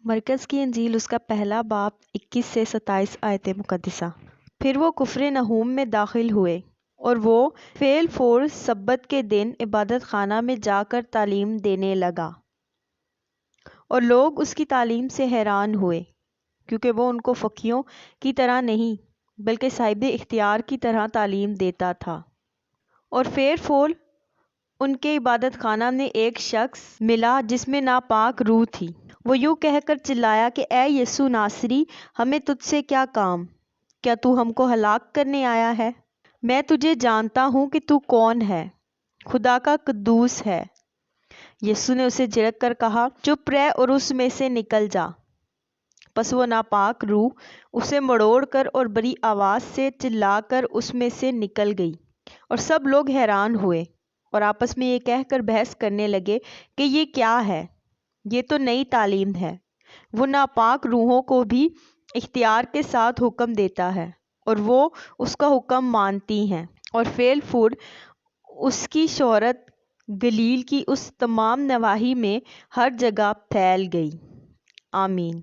مرکز کی انجیل اس کا پہلا باب 21 سے 27 آیت مقدسہ۔ پھر وہ کفر نحوم میں داخل ہوئے اور وہ فعل فور سبت کے دن عبادت خانہ میں جا کر تعلیم دینے لگا، اور لوگ اس کی تعلیم سے حیران ہوئے کیونکہ وہ ان کو فقیہوں کی طرح نہیں بلکہ صاحب اختیار کی طرح تعلیم دیتا تھا۔ اور فیر فور ان کے عبادت خانہ میں ایک شخص ملا جس میں ناپاک روح تھی۔ وہ یوں کہہ کر چلایا کہ اے یسوع ناصری، ہمیں تجھ سے کیا کام؟ کیا تو ہم کو ہلاک کرنے آیا ہے؟ میں تجھے جانتا ہوں کہ تو کون ہے، خدا کا قدوس ہے۔ یسوع نے اسے جھڑک کر کہا، چپ رہ اور اس میں سے نکل جا۔ پس وہ ناپاک روح اسے مڑوڑ کر اور بڑی آواز سے چلا کر اس میں سے نکل گئی، اور سب لوگ حیران ہوئے اور آپس میں یہ کہہ کر بحث کرنے لگے کہ یہ کیا ہے؟ یہ تو نئی تعلیم ہے۔ وہ ناپاک روحوں کو بھی اختیار کے ساتھ حکم دیتا ہے اور وہ اس کا حکم مانتی ہیں۔ اور فعل فور اس کی شہرت گلیل کی اس تمام نواحی میں ہر جگہ پھیل گئی۔ آمین۔